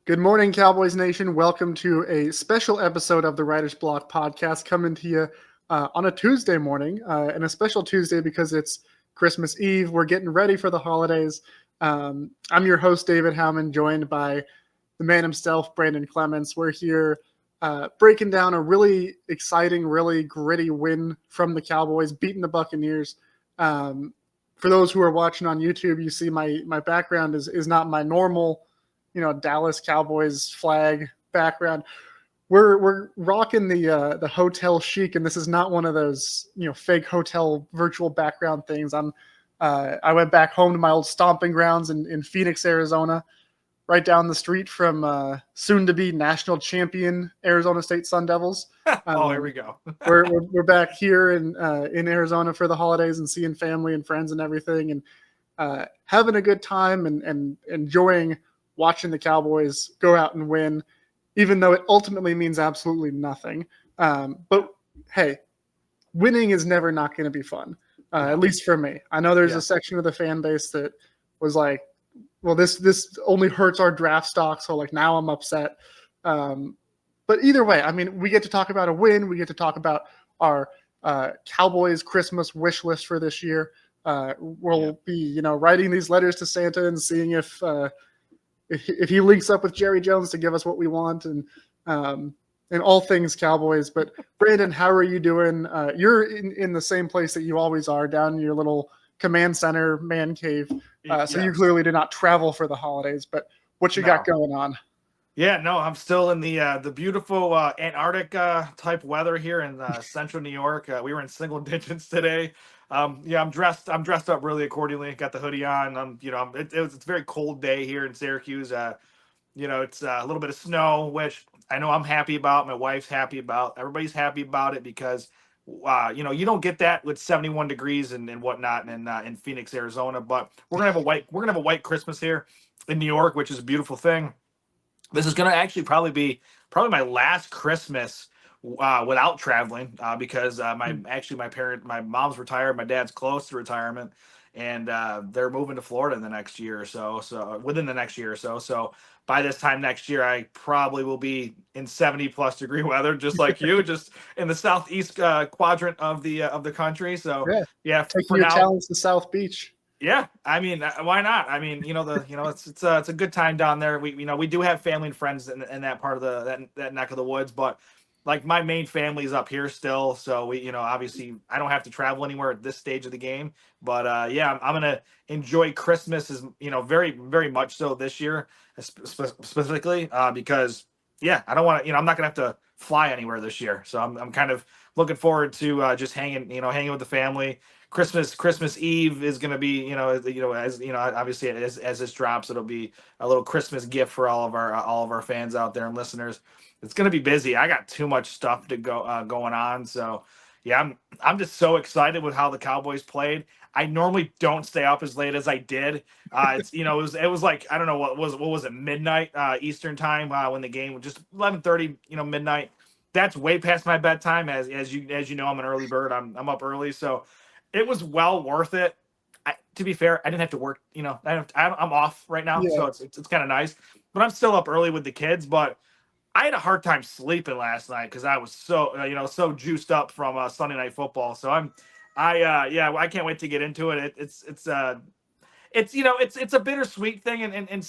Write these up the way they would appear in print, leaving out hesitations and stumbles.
Good morning, Cowboys Nation. Welcome to a special episode of the Writer's Block podcast coming to you on a Tuesday morning, and a special Tuesday because it's Christmas Eve. We're getting ready for the holidays. I'm your host, David Howman, joined by the man himself, Brandon Clements. We're here breaking down a really exciting, really gritty win from the Cowboys, beating the Buccaneers. For those who are watching on YouTube, you see my background is not my normal Dallas Cowboys flag background. We're rocking the hotel chic, and this is not one of those fake hotel virtual background things. I went back home to my old stomping grounds in Phoenix, Arizona, right down the street from soon to be national champion Arizona State Sun Devils. Here we go. we're back here in Arizona for the holidays and seeing family and friends and everything, and having a good time and enjoying watching the Cowboys go out and win, even though it ultimately means absolutely nothing. But hey, winning is never not going to be fun, at least for me. I know there's a section of the fan base that was like, well, this only hurts our draft stock, so like now I'm upset. But either way, I mean, we get to talk about a win. We get to talk about our Cowboys Christmas wish list for this year. We'll be writing these letters to Santa and seeing if he links up with Jerry Jones to give us what we want, and all things Cowboys. But Brandon, how are you doing? You're in the same place that you always are, down in your little command center man cave. So you clearly did not travel for the holidays, but what you got going on? Yeah, no, I'm still in the beautiful Antarctic type weather here in central New York. We were in single digits today. I'm dressed up really accordingly. Got the hoodie on. It's a very cold day here in Syracuse. It's a little bit of snow, which I know I'm happy about. My wife's happy about. Everybody's happy about it because, you don't get that with 71 degrees and whatnot in Phoenix, Arizona. But we're gonna have a white Christmas here in New York, which is a beautiful thing. This is gonna actually probably be my last Christmas without traveling because my mom's retired, my dad's close to retirement, and they're moving to Florida in the next year or so. So within the next year or so. So by this time next year, I probably will be in 70+ degree weather, just like you, just in the southeast quadrant of the country. So yeah, taking your talents to South Beach. Yeah, I mean, why not? I mean, it's a good time down there. We do have family and friends in that part of that neck of the woods, but like my main family is up here still. So we, obviously I don't have to travel anywhere at this stage of the game. But I'm gonna enjoy Christmas as very very much so this year, specifically because I don't want to. I'm not gonna have to fly anywhere this year. So I'm kind of looking forward to just hanging with the family. Christmas Eve is going to be, obviously as this drops, it'll be a little Christmas gift for all of our fans out there and listeners. It's going to be busy. I got too much stuff to going on. So yeah, I'm just so excited with how the Cowboys played. I normally don't stay up as late as I did. It was like, I don't know, what was it, midnight Eastern time when the game was just 11:30, midnight. That's way past my bedtime. As you know, I'm an early bird. I'm up early, so it was well worth it. To be fair, I didn't have to work. I'm off right now, so it's kind of nice. But I'm still up early with the kids. But I had a hard time sleeping last night because I was so juiced up from Sunday Night Football. So I can't wait to get into it. It's a bittersweet thing, and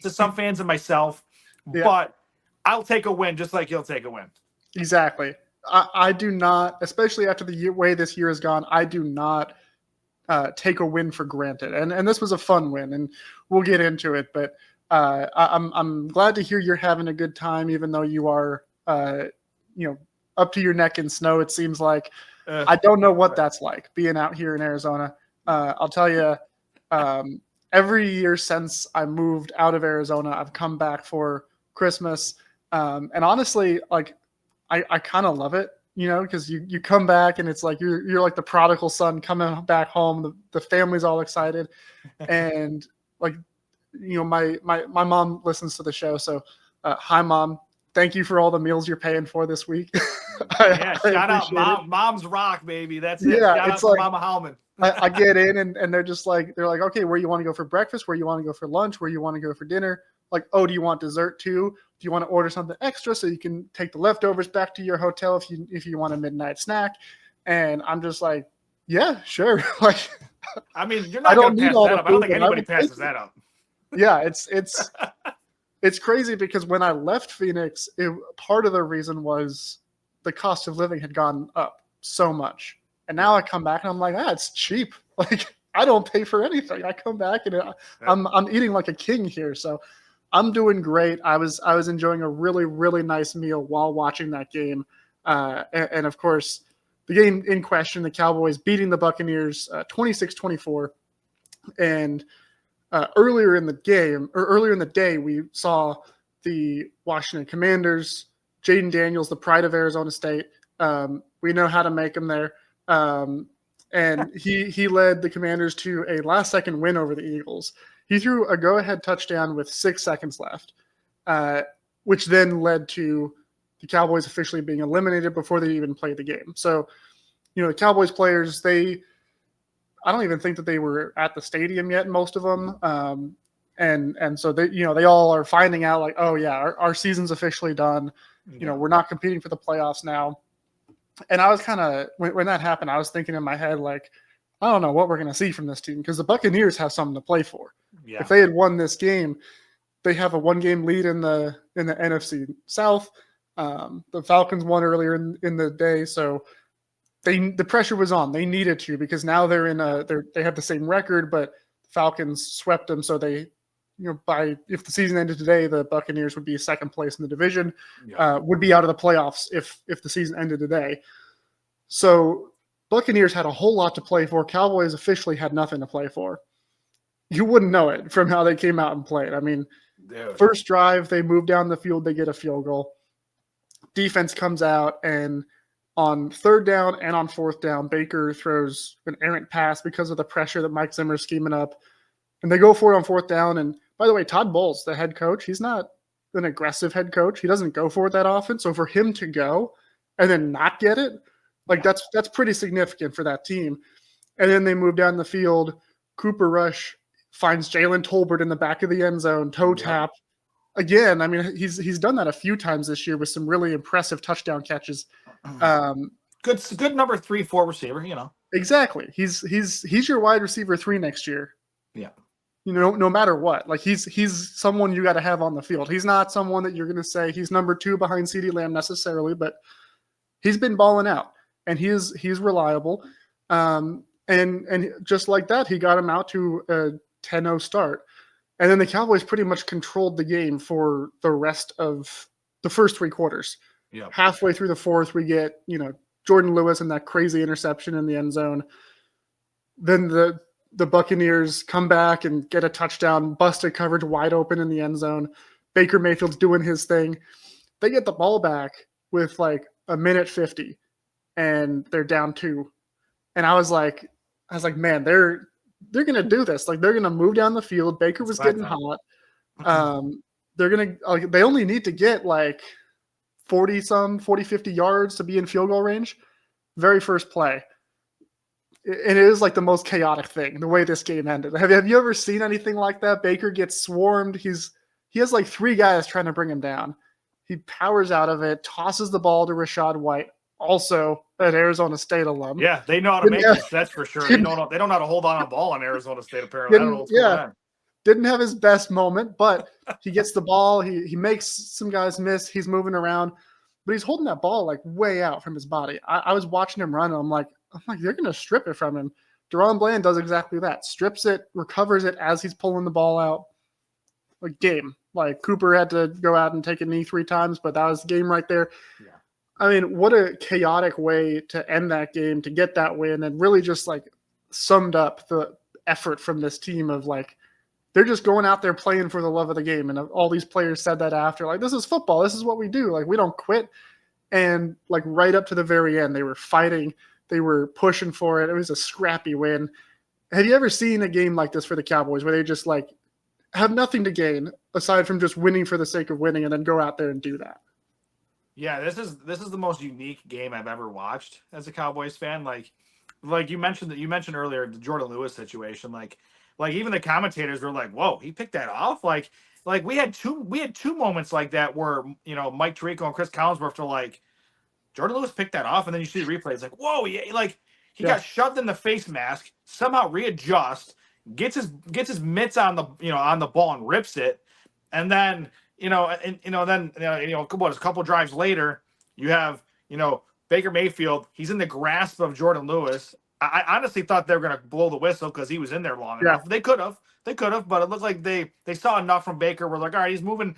to some fans and myself. Yeah. But I'll take a win just like you'll take a win. Exactly. I do not, especially after the way this year has gone, I do not take a win for granted. And this was a fun win, and we'll get into it. But I'm glad to hear you're having a good time, even though you are, up to your neck in snow, it seems like. I don't know what that's like, being out here in Arizona. I'll tell you, every year since I moved out of Arizona, I've come back for Christmas. And honestly, like, I kind of love it, because you come back and it's like you're like the prodigal son coming back home. The family's all excited, and like my mom listens to the show, so hi mom, thank you for all the meals you're paying for this week. Shout out mom's rock, baby. That's it. Yeah, shout out to Mama Howman. I get in and they're like, okay, where you want to go for breakfast, where you want to go for lunch, where you want to go for dinner, like, oh, do you want dessert too? Do you want to order something extra so you can take the leftovers back to your hotel if you want a midnight snack? And I'm just like, yeah, sure. Like, I mean, you're I not don't going to need pass all that the up. I don't food, think but I anybody will take passes it. that up. Yeah, it's crazy because when I left Phoenix, part of the reason was the cost of living had gone up so much. And now I come back and I'm like, it's cheap. Like, I don't pay for anything. I come back and I'm eating like a king here. So I'm doing great. I was enjoying a really, really nice meal while watching that game. And of course, the game in question, the Cowboys beating the Buccaneers 26-24. And earlier in the game, or earlier in the day, we saw the Washington Commanders, Jaden Daniels, the pride of Arizona State. We know how to make him there. And he led the Commanders to a last-second win over the Eagles. He threw a go-ahead touchdown with 6 seconds left, which then led to the Cowboys officially being eliminated before they even played the game. So, the Cowboys players, I don't even think that they were at the stadium yet, most of them. And so they all are finding out like, oh yeah, our season's officially done. We're not competing for the playoffs now. And I was kind of, when that happened, I was thinking in my head, like, I don't know what we're going to see from this team because the Buccaneers have something to play for. Yeah. If they had won this game, they have a 1-game lead in the NFC South. The Falcons won earlier in the day, so the pressure was on. They needed to because now they have the same record, but the Falcons swept them, so they if the season ended today, the Buccaneers would be second place in the division, would be out of the playoffs if the season ended today. So Buccaneers had a whole lot to play for. Cowboys officially had nothing to play for. You wouldn't know it from how they came out and played. I mean, first drive, they move down the field, they get a field goal. Defense comes out, and on third down and on fourth down, Baker throws an errant pass because of the pressure that Mike Zimmer's scheming up. And they go for it on fourth down. And by the way, Todd Bowles, the head coach, he's not an aggressive head coach. He doesn't go for it that often. So for him to go and then not get it, that's pretty significant for that team. And then they move down the field. Cooper Rush finds Jalen Tolbert in the back of the end zone, toe tap. Again, I mean, he's done that a few times this year with some really impressive touchdown catches. Good number 3-4 receiver, Exactly. He's your wide receiver 3 next year. Yeah. No matter what. Like he's someone you got to have on the field. He's not someone that you're going to say he's number 2 behind CeeDee Lamb necessarily, but he's been balling out and he's reliable. And just like that, he got him out to a 10-0 start. And then the Cowboys pretty much controlled the game for the rest of the first 3 quarters. Yeah. Halfway through the fourth, we get, Jordan Lewis and that crazy interception in the end zone. Then the Buccaneers come back and get a touchdown, busted coverage wide open in the end zone. Baker Mayfield's doing his thing. They get the ball back with like a minute 50 and they're down 2. And I was like, man, they're going to do this. Like they're going to move down the field. Baker was getting hot. They're going to, they only need to get like 40, 50 yards to be in field goal range. Very first play. And it is like the most chaotic thing, the way this game ended. Have you ever seen anything like that? Baker gets swarmed. He has like 3 guys trying to bring him down. He powers out of it, tosses the ball to Rachaad White, also an Arizona State alum. Yeah, they know how to make this, that's for sure. They don't know how to hold on a ball on Arizona State, apparently. I don't know what's going on. Didn't have his best moment, but he gets the ball. He makes some guys miss. He's moving around, but he's holding that ball like way out from his body. I was watching him run, and I'm like, they're going to strip it from him. Deron Bland does exactly that. Strips it, recovers it as he's pulling the ball out. Like game. Like Cooper had to go out and take a knee 3 times, but that was the game right there. Yeah. I mean, what a chaotic way to end that game, to get that win, and really just like summed up the effort from this team of like, they're just going out there playing for the love of the game. And all these players said that after, like, this is football. This is what we do. Like, we don't quit. And like right up to the very end, they were fighting. They were pushing for it. It was a scrappy win. Have you ever seen a game like this for the Cowboys where they just like have nothing to gain aside from just winning for the sake of winning and then go out there and do that? Yeah, this is the most unique game I've ever watched as a Cowboys fan. Like you mentioned earlier the Jordan Lewis situation. Like even the commentators were like, "Whoa, he picked that off!" Like like we had two moments like that where Mike Tirico and Chris Collinsworth are like, Jordan Lewis picked that off, and then you see the replay. It's like, whoa, like he got shoved in the face mask, somehow readjusts, gets his mitts on the on the ball and rips it, and then a couple drives later, you have Baker Mayfield. He's in the grasp of Jordan Lewis. I honestly thought they were going to blow the whistle because he was in there long enough. They could have, but it looked like they saw enough from Baker. We're like, all right, he's moving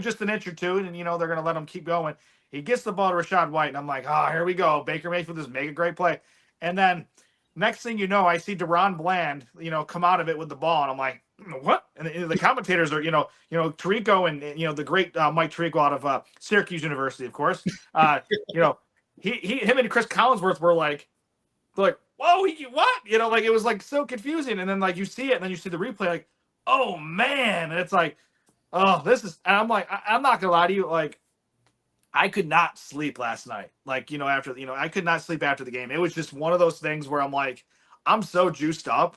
just an inch or two, and they're going to let him keep going. He gets the ball to Rachaad White, and I'm like, oh, here we go. Baker Mayfield just make a great play. And then next thing you know, I see Deron Bland, come out of it with the ball, and I'm like, what? And the commentators are, Tirico and the great Mike Tirico out of Syracuse University, of course. Him and Chris Collinsworth were like, whoa, what? Like it was like so confusing. And then like you see it, and then you see the replay, like, oh man, and it's like, oh, this is. And I'm like, I'm not gonna lie to you, like, I could not sleep last night. Like, after, I could not sleep after the game. It was just one of those things where I'm like, I'm so juiced up.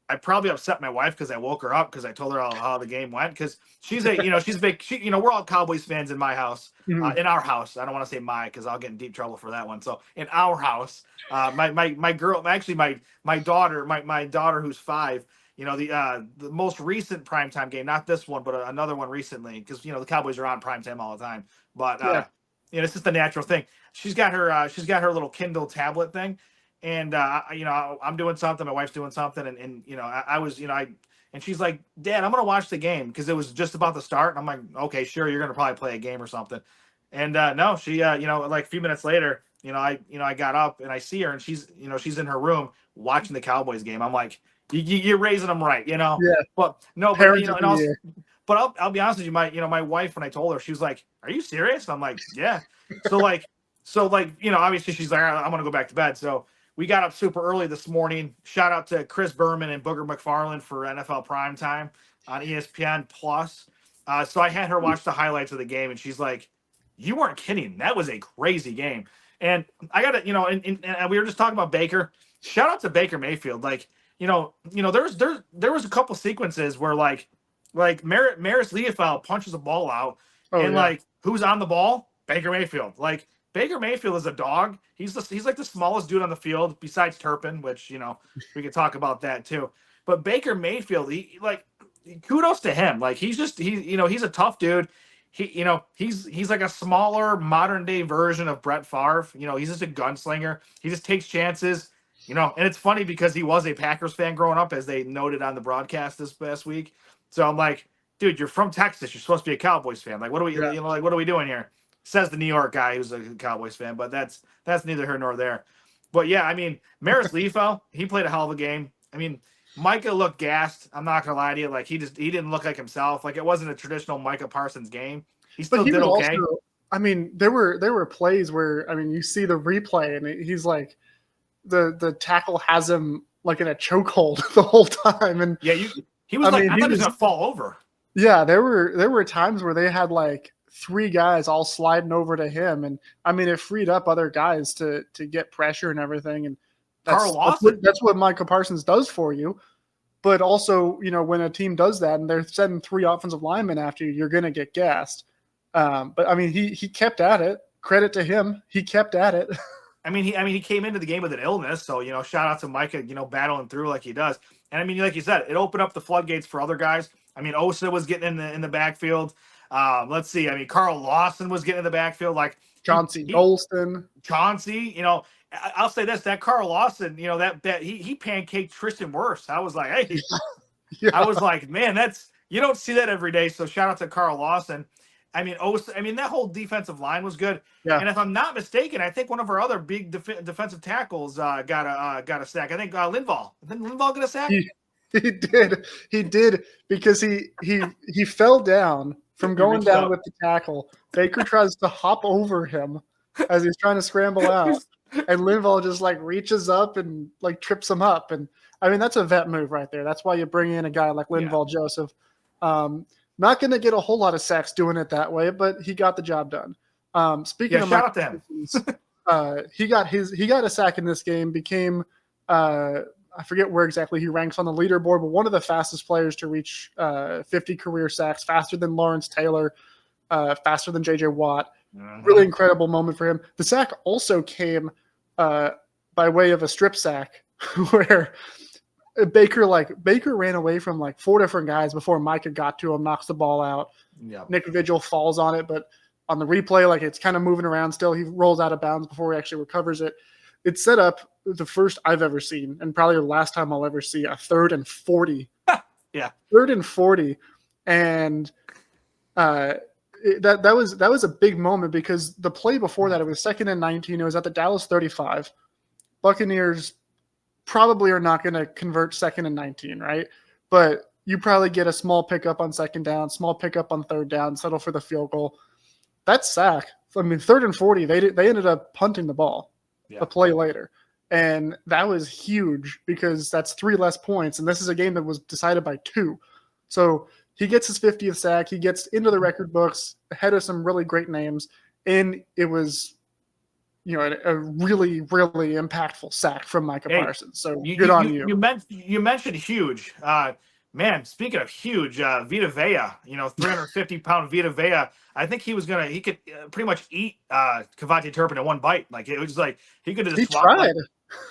I probably upset my wife because I woke her up because I told her how the game went. Because she's big. We're all Cowboys fans in my house, in our house. I don't want to say my because I'll get in deep trouble for that one. So in our house, my girl, actually my daughter who's 5. The most recent primetime game, not this one, but another one recently, because the Cowboys are on primetime all the time. But it's just the natural thing. She's got her little Kindle tablet thing, and I'm doing something, my wife's doing something, and I was and she's like, Dad, I'm gonna watch the game because it was just about to start, and I'm like, okay, sure, you're gonna probably play a game or something. And no, she like a few minutes later, I got up and I see her, and she's in her room watching the Cowboys game. I'm like, you're raising them right, Yeah. But no, but and also, but I'll be honest with you, my wife, when I told her, she was like, "Are you serious?" And I'm like, "Yeah." So obviously she's like, "I'm gonna go back to bed." So we got up super early this morning. Shout out to Chris Berman and Booger McFarland for NFL Primetime on ESPN Plus. So I had her watch the highlights of the game, and she's like, "You weren't kidding. That was a crazy game." And I got to, and we were just talking about Baker. Shout out to Baker Mayfield. Like, there was a couple sequences where like Maris Leofeld punches a ball out, like, who's on the ball? Baker Mayfield. Like, Baker Mayfield is a dog. He's like the smallest dude on the field besides Turpin, which we could talk about that too. But Baker Mayfield, kudos to him. Like, he's a tough dude. He's like a smaller modern day version of Brett Favre. He's just a gunslinger. He just takes chances. And it's funny because he was a Packers fan growing up, as they noted on the broadcast this past week. So I'm like, dude, you're from Texas. You're supposed to be a Cowboys fan. Like, what are we, what are we doing here? Says the New York guy who's a Cowboys fan, but that's neither here nor there. But yeah, I mean, Maris Leofeld, he played a hell of a game. I mean, Micah looked gassed. I'm not gonna lie to you. Like, he didn't look like himself. Like, it wasn't a traditional Micah Parsons game. He still did okay. Also, I mean, there were plays where, I mean, you see the replay and he's like, the tackle has him like in a chokehold the whole time, and yeah, he was I thought he was gonna fall over. Yeah, there were times where they had like 3 guys all sliding over to him, and I mean, it freed up other guys to get pressure and everything, and that's what Micah Parsons does for you. But also, when a team does that and they're sending 3 offensive linemen after you, you're gonna get gassed. But I mean, he kept at it. Credit to him, he kept at it. I mean, he came into the game with an illness, so shout out to Micah, battling through like he does. And I mean, like you said, it opened up the floodgates for other guys. I mean, Osa was getting in the backfield. Let's see. I mean, Carl Lawson was getting in the backfield. Like Chauncey Golston. Chauncey, I'll say this: that Carl Lawson, that he pancaked Tristan Wirfs. I was like, hey, yeah. I was like, man, you don't see that every day. So shout out to Carl Lawson. I mean, that whole defensive line was good. Yeah. And if I'm not mistaken, I think one of our other big defensive tackles got a sack. I think Linval. Didn't Linval get a sack? He did because he fell down from going down with the tackle. Baker tries to hop over him as he's trying to scramble out, and Linval just like reaches up and like trips him up. And I mean, that's a vet move right there. That's why you bring in a guy like Linval Joseph. Not going to get a whole lot of sacks doing it that way, but he got the job done. Speaking of, shout out to him. he got a sack in this game. Became, I I forget where exactly he ranks on the leaderboard, but one of the fastest players to reach 50 career sacks, faster than Lawrence Taylor, faster than J.J. Watt. Really incredible moment for him. The sack also came by way of a strip sack where Baker ran away from like 4 different guys before Micah got to him, knocks the ball out. Yep. Nick Vigil falls on it, but on the replay, like it's kind of moving around still. He rolls out of bounds before he actually recovers it. It set up the first I've ever seen, and probably the last time I'll ever see, a 3rd and 40. Yeah. 3rd and 40. And that was a big moment because the play before that, it was 2nd and 19. It was at the Dallas 35. Buccaneers probably are not going to convert 2nd and 19, right? But you probably get a small pickup on 2nd down, small pickup on 3rd down, settle for the field goal. That sack, I mean, 3rd and 40, they ended up punting the ball a play later. And that was huge because that's 3 less points. And this is a game that was decided by 2. So he gets his 50th sack. He gets into the record books ahead of some really great names. And it was, a really, really impactful sack from Micah Parsons. So good on you. You mentioned huge. Man, speaking of huge, Vita Vea, 350-pound Vita Vea. I think he could pretty much eat Cavante Turpin in one bite. Like it was like he could have just tried.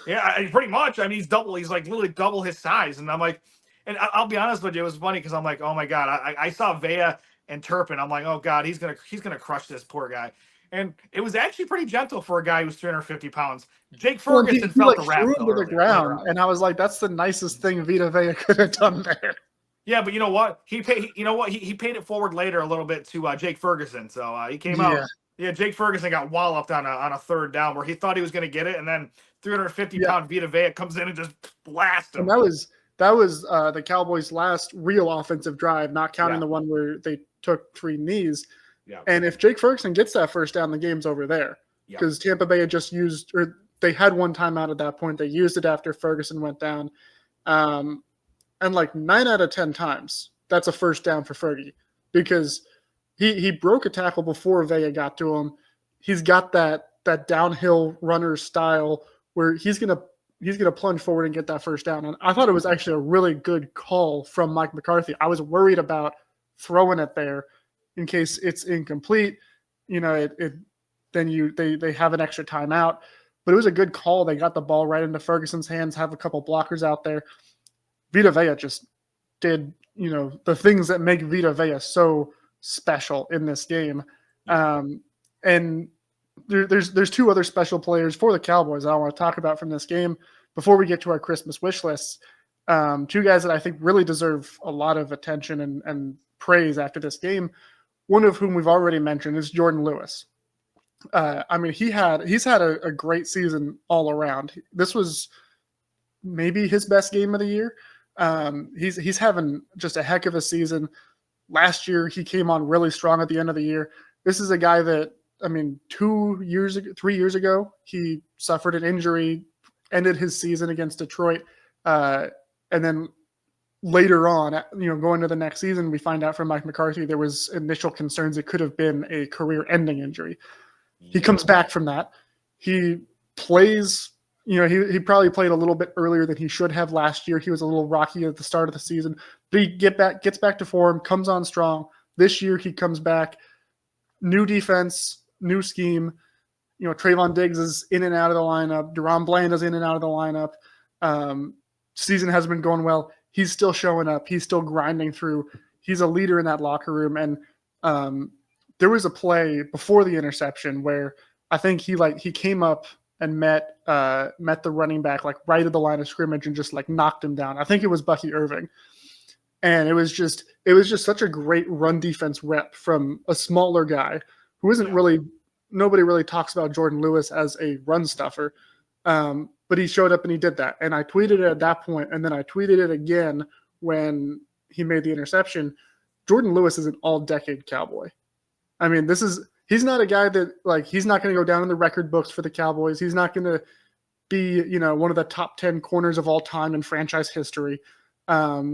Yeah, pretty much. I mean, he's like literally double his size. And I'm like, and I'll be honest with you, it was funny because I'm like, oh my God, I saw Vea and Turpin. I'm like, oh God, he's gonna crush this poor guy. And it was actually pretty gentle for a guy who's 350 pounds. Jake Ferguson felt the wrath threw him to the ground, and I was like, "That's the nicest thing Vita Vea could have done there." Yeah, but you know what? He paid it forward later a little bit to Jake Ferguson. So he came out. Yeah, Jake Ferguson got walloped on a 3rd down where he thought he was going to get it, and then 350-pound Vita Vea comes in and just blasts him. And that was the Cowboys' last real offensive drive, not counting the one where they took 3 knees. Yeah. And if Jake Ferguson gets that first down, the game's over there because Tampa Bay had just used, or they had one timeout at that point. They used it after Ferguson went down. And like 9 out of 10 times, that's a first down for Fergie because he broke a tackle before Vea got to him. He's got that downhill runner style where he's gonna plunge forward and get that first down. And I thought it was actually a really good call from Mike McCarthy. I was worried about throwing it there in case it's incomplete, they have an extra timeout. But it was a good call. They got the ball right into Ferguson's hands, have a couple blockers out there. Vita Vea just did, the things that make Vita Vea so special in this game. And there's 2 other special players for the Cowboys that I want to talk about from this game before we get to our Christmas wish lists. 2 guys that I think really deserve a lot of attention and praise after this game. One of whom we've already mentioned is Jordan Lewis. I mean, he's had a great season all around. This was maybe his best game of the year. He's having just a heck of a season. Last year, he came on really strong at the end of the year. This is a guy that, 3 years ago, he suffered an injury, ended his season against Detroit, and then later on, going to the next season, we find out from Mike McCarthy there was initial concerns it could have been a career-ending injury. He comes back from that. He plays, he probably played a little bit earlier than he should have last year. He was a little rocky at the start of the season, but he gets back to form, comes on strong. This year he comes back, new defense, new scheme. Trayvon Diggs is in and out of the lineup. Deron Bland is in and out of the lineup. Season has been going well. He's still showing up. He's still grinding through. He's a leader in that locker room. And there was a play before the interception where I think he came up and met the running back like right at the line of scrimmage and just like knocked him down. I think it was Bucky Irving. And it was just such a great run defense rep from a smaller guy who isn't really, nobody really talks about Jordan Lewis as a run stuffer. But he showed up and he did that. And I tweeted it at that point, and then I tweeted it again when he made the interception. Jordan Lewis is an all-decade Cowboy. I mean, he's not a guy that, he's not going to go down in the record books for the Cowboys. He's not going to be, one of the top 10 corners of all time in franchise history. But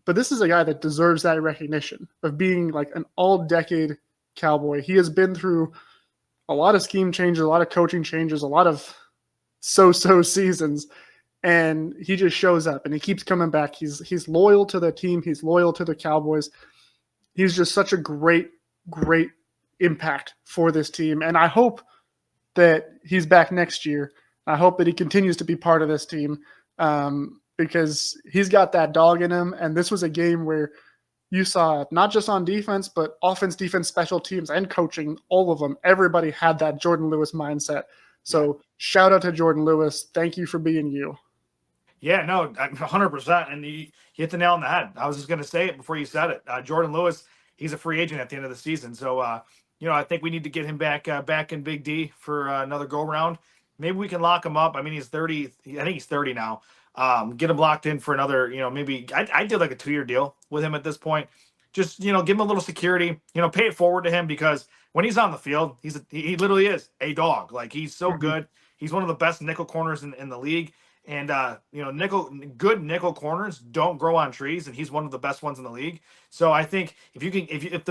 this is a guy that deserves that recognition of being like an all-decade Cowboy. He has been through a lot of scheme changes, a lot of coaching changes, a lot of so-so seasons. and he just shows up and he keeps coming back. He's loyal to the team. He's loyal to the Cowboys. He's just such a great impact for this team. And I hope that he's back next year. I hope that he continues to be part of this team because he's got that dog in him. And this was a game where you saw not just on defense, but offense, defense, special teams, and coaching, all of them. Everybody had that Jordan Lewis mindset. So shout out to Jordan Lewis. Thank you for being you. Yeah, no, 100%. And you hit the nail on the head. I was just going to say it before you said it. Jordan Lewis, he's a free agent at the end of the season. So, I think we need to get him back in Big D for another go-round. Maybe we can lock him up. I mean, he's 30. I think he's 30 now. Get him locked in for another, maybe I did like a 2-year deal with him at this point. Just, give him a little security, pay it forward to him because when he's on the field, he literally is a dog. Like, he's so good. He's one of the best nickel corners in the league. And, good nickel corners don't grow on trees, and he's one of the best ones in the league. So I think if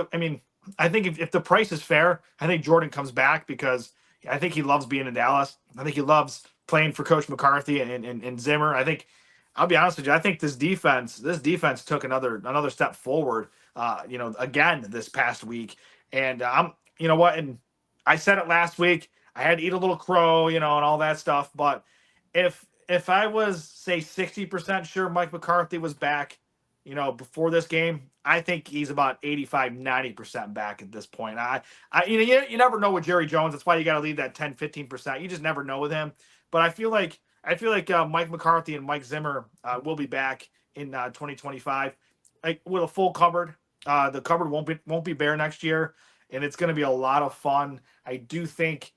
the price is fair, I think Jordan comes back because I think he loves being in Dallas. I think he loves playing for Coach McCarthy and Zimmer. I think, I'll be honest with you, I think this defense took another step forward, again this past week. And and I said it last week, I had to eat a little crow, and all that stuff. But if I was, say, 60% sure Mike McCarthy was back, before this game, I think he's about 85-90% back at this point. You never know with Jerry Jones. That's why you got to leave that 10-15%. You just never know with him. But I feel like Mike McCarthy and Mike Zimmer will be back in 2025, with a full cupboard. The cupboard won't be bare next year, and it's going to be a lot of fun. I think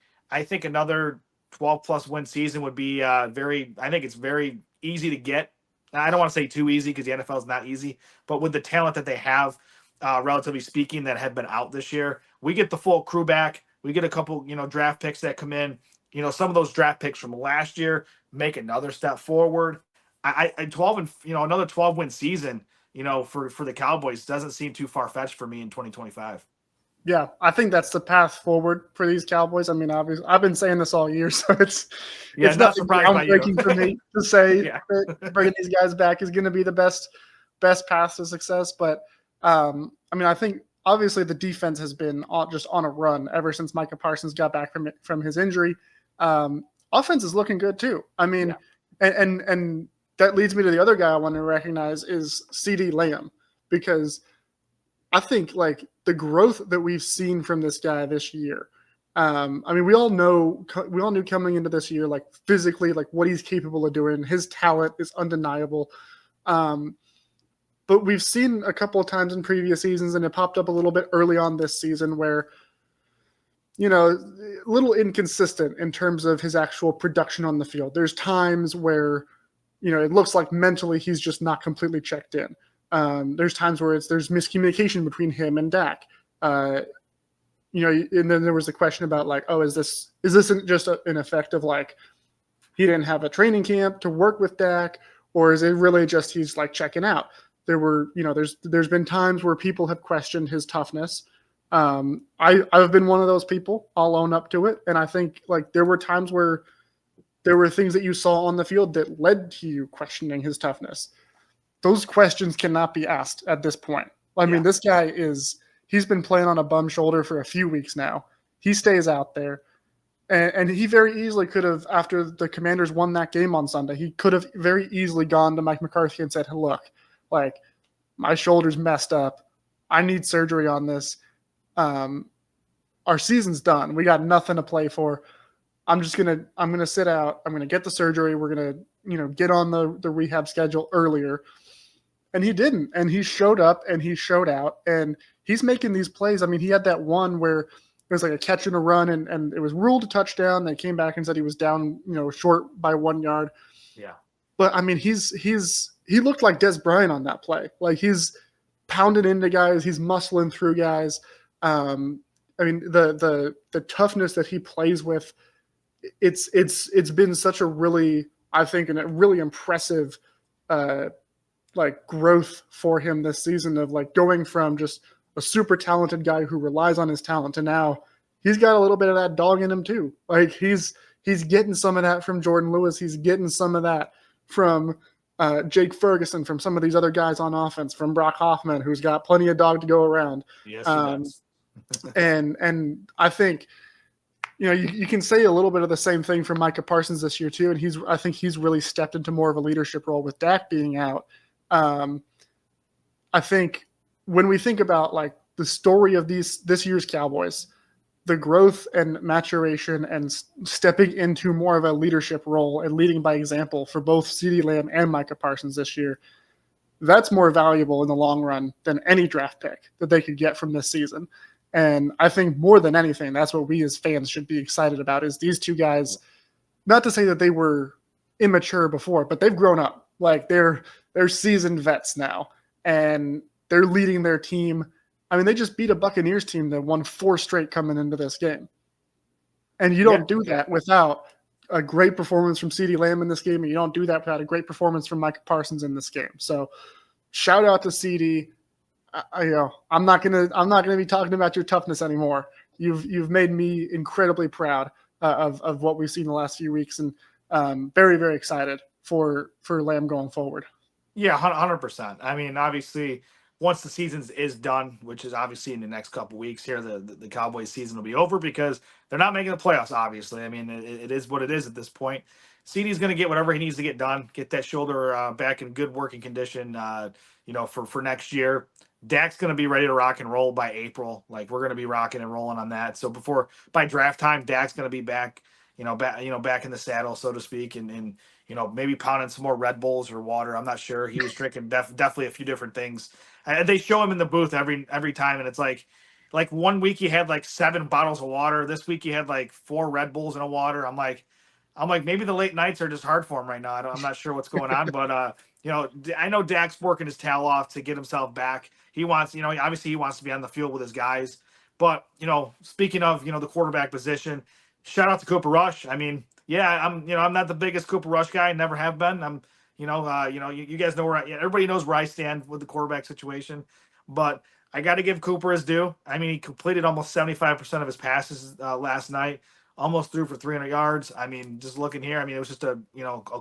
another 12+ win season would be I think it's very easy to get. I don't want to say too easy because the NFL is not easy, but with the talent that they have, relatively speaking, that have been out this year, we get the full crew back. We get a couple, draft picks that come in. Some of those draft picks from last year make another step forward. Another 12-win season, for the Cowboys doesn't seem too far-fetched for me in 2025. Yeah, I think that's the path forward for these Cowboys. I mean, obviously, I've been saying this all year, so it's not surprising for me to say that bringing these guys back is going to be the best path to success. But I think obviously the defense has been just on a run ever since Micah Parsons got back from his injury. Offense is looking good too. I mean, and that leads me to the other guy I want to recognize is CeeDee Lamb, because I think like the growth that we've seen from this guy this year. We all knew coming into this year, like physically, like what he's capable of doing. His talent is undeniable. But we've seen a couple of times in previous seasons, and it popped up a little bit early on this season where, a little inconsistent in terms of his actual production on the field. There's times where, it looks like mentally he's just not completely checked in. There's times where there's miscommunication between him and Dak. And then there was the question about like, oh, is this just an effect of like he didn't have a training camp to work with Dak, or is it really just he's like checking out? There were, there's been times where people have questioned his toughness. I've been one of those people. I'll own up to it, and I think like there were times where there were things that you saw on the field that led to you questioning his toughness. Those questions cannot be asked at this point. I mean, this guy he's been playing on a bum shoulder for a few weeks now. He stays out there. And he very easily could have, after the Commanders won that game on Sunday, he could have very easily gone to Mike McCarthy and said, hey, look, like my shoulder's messed up. I need surgery on this. Our season's done. We got nothing to play for. I'm going to sit out. I'm going to get the surgery. We're going to, get on the rehab schedule earlier. And he didn't. And he showed up and he showed out. And he's making these plays. I mean, he had that one where it was like a catch and a run, and it was ruled a touchdown. They came back and said he was down, short by 1 yard. Yeah. But I mean, he looked like Des Bryant on that play. Like he's pounding into guys. He's muscling through guys. The toughness that he plays with, it's been such a really, I think, a really impressive, growth for him this season of like going from just a super talented guy who relies on his talent to now he's got a little bit of that dog in him too. Like he's getting some of that from Jordan Lewis. He's getting some of that from Jake Ferguson, from some of these other guys on offense, from Brock Hoffman, who's got plenty of dog to go around. Yes, he does. And I think, you can say a little bit of the same thing for Micah Parsons this year too, and I think he's really stepped into more of a leadership role with Dak being out. I think when we think about like the story of this year's Cowboys, the growth and maturation and stepping into more of a leadership role and leading by example for both CeeDee Lamb and Micah Parsons this year, that's more valuable in the long run than any draft pick that they could get from this season. And I think more than anything, that's what we as fans should be excited about, is these two guys, not to say that they were immature before, but they've grown up. Like they're seasoned vets now, and they're leading their team. I mean, they just beat a Buccaneers team that won 4 straight coming into this game. And you don't do that without a great performance from CeeDee Lamb in this game, and you don't do that without a great performance from Micah Parsons in this game. So shout out to CeeDee. I'm not gonna be talking about your toughness anymore. You've made me incredibly proud of what we've seen in the last few weeks, and very, very excited for Lamb going forward. Yeah, 100%. I mean, obviously, once the season is done, which is obviously in the next couple weeks here, the Cowboys season will be over because they're not making the playoffs, obviously. I mean, it is what it is at this point. CeeDee's going to get whatever he needs to get done, get that shoulder back in good working condition, for next year. Dak's going to be ready to rock and roll by April. Like, we're going to be rocking and rolling on that. So by draft time, Dak's going to be back in the saddle, so to speak, and maybe pounding some more Red Bulls or water. I'm not sure. He was drinking definitely a few different things. They show him in the booth every time, and it's like 1 week he had like 7 bottles of water. This week he had like 4 Red Bulls and a water. I'm like, maybe the late nights are just hard for him right now. I'm not sure what's going on, but I know Dak's working his tail off to get himself back. He wants, obviously he wants to be on the field with his guys. But speaking of the quarterback position, shout out to Cooper Rush. I mean, yeah, I'm not the biggest Cooper Rush guy, never have been. I'm you guys know everybody knows where I stand with the quarterback situation, but I got to give Cooper his due. I mean, he completed almost 75% of his passes last night, almost threw for 300 yards. I mean, just looking here, I mean, it was just a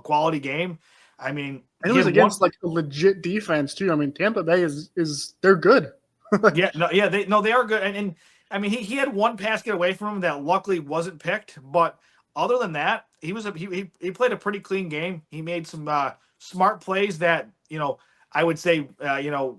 quality game. I mean, and it was against like a legit defense too. I mean, Tampa Bay is they're good. They are good. And I mean, he had one pass get away from him that luckily wasn't picked, but other than that, he played a pretty clean game. He made some smart plays that I would say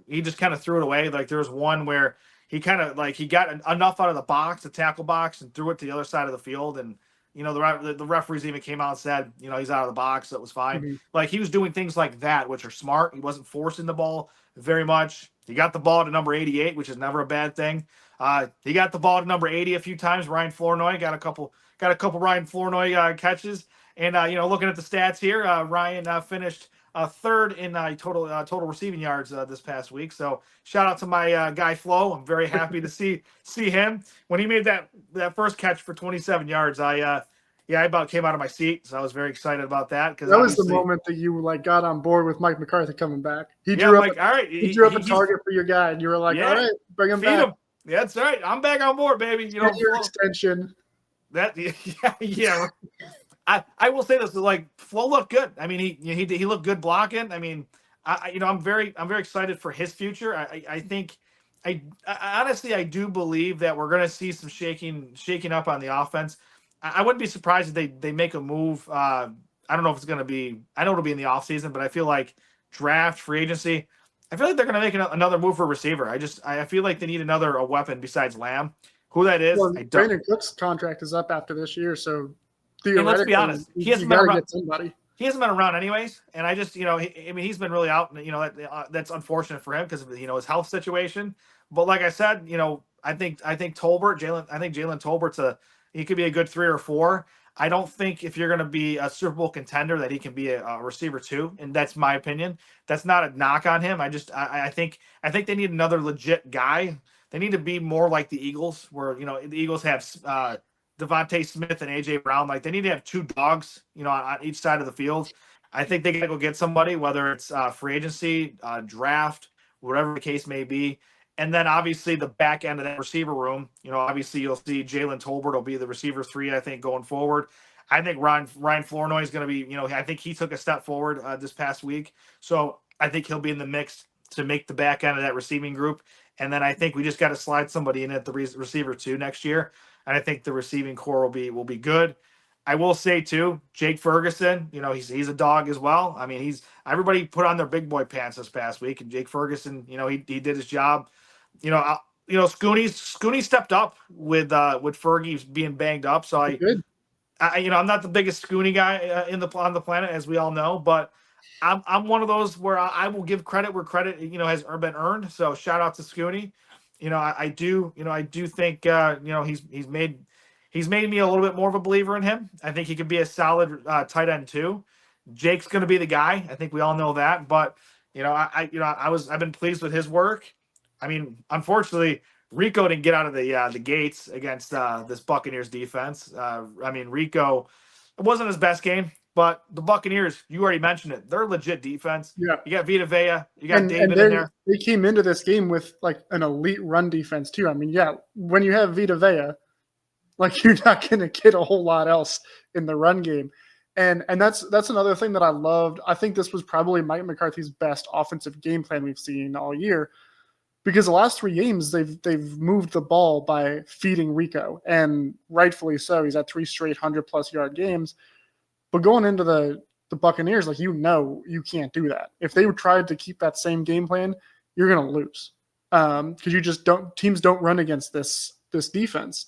he just kind of threw it away. Like there was one where he kind of he got enough out of the tackle box, and threw it to the other side of the field, and the referees even came out and said he's out of the box, so it was fine. Mm-hmm. Like he was doing things like that, which are smart. He wasn't forcing the ball very much. He got the ball to number 88, which is never a bad thing. He got the ball to number 80 a few times. Ryan Flournoy got a couple Ryan Flournoy catches. And looking at the stats here, Ryan finished third in total receiving yards this past week. So shout out to my guy Flo. I'm very happy to see him. When he made that first catch for 27 yards, I about came out of my seat. So I was very excited about that, because that was the moment that you got on board with Mike McCarthy coming back. He drew up a target for your guy, and you were like, all right, bring him back. Yeah, that's right. I'm back on board, baby. Your extension. Yeah. I will say this: Flo looked good. I mean, he looked good blocking. I mean, I'm very excited for his future. I think I honestly do believe that we're going to see some shaking up on the offense. I wouldn't be surprised if they make a move. I don't know if it's going to be. I know it'll be in the offseason, but I feel like draft, free agency. I feel like they're going to make another move for receiver. I feel like they need a weapon besides Lamb. Who that is, well, Brandon Cook's contract is up after this year, so and let's be honest, he hasn't been around. Somebody. He hasn't been around anyways, and I just he's been really out. That's unfortunate for him because of his health situation. But like I said, I think Jalen Tolbert's he could be a good 3 or 4. I don't think if you're going to be a Super Bowl contender that he can be a receiver too, and that's my opinion. That's not a knock on him. I think they need another legit guy. They need to be more like the Eagles, where the Eagles have Devontae Smith and AJ Brown. Like they need to have 2 dogs, on each side of the field. I think they got to go get somebody, whether it's free agency, draft, whatever the case may be. And then obviously the back end of that receiver room, obviously you'll see Jalen Tolbert will be the receiver 3, I think, going forward. I think Ryan Flournoy is going to be, I think he took a step forward this past week. So I think he'll be in the mix to make the back end of that receiving group. And then I think we just got to slide somebody in at the receiver too next year. And I think the receiving core will be good. I will say too, Jake Ferguson, he's a dog as well. I mean, everybody put on their big boy pants this past week, and Jake Ferguson, he did his job. You know, Scooney stepped up with Fergie being banged up. So Good. I'm not the biggest Scooney guy on the planet, as we all know, but I'm one of those where I will give credit where credit has been earned. So shout out to Scooney. I do think he's made me a little bit more of a believer in him. I think he could be a solid tight end too. Jake's going to be the guy. I think we all know that, but I've been pleased with his work. I mean, unfortunately, Rico didn't get out of the gates against this Buccaneers defense. I mean, Rico, it wasn't his best game, but the Buccaneers, you already mentioned it, they're a legit defense. Yeah. You got Vita Vea, you got David in there. They came into this game with like an elite run defense too. I mean, yeah, when you have Vita Vea, like you're not going to get a whole lot else in the run game. And that's another thing that I loved. I think this was probably Mike McCarthy's best offensive game plan we've seen all year. Because the last 3 games, they've moved the ball by feeding Rico, and rightfully so. He's had 3 straight 100-plus yard games. But going into the Buccaneers, like you can't do that. If they tried to keep that same game plan, you're going to lose because you just don't. Teams don't run against this defense.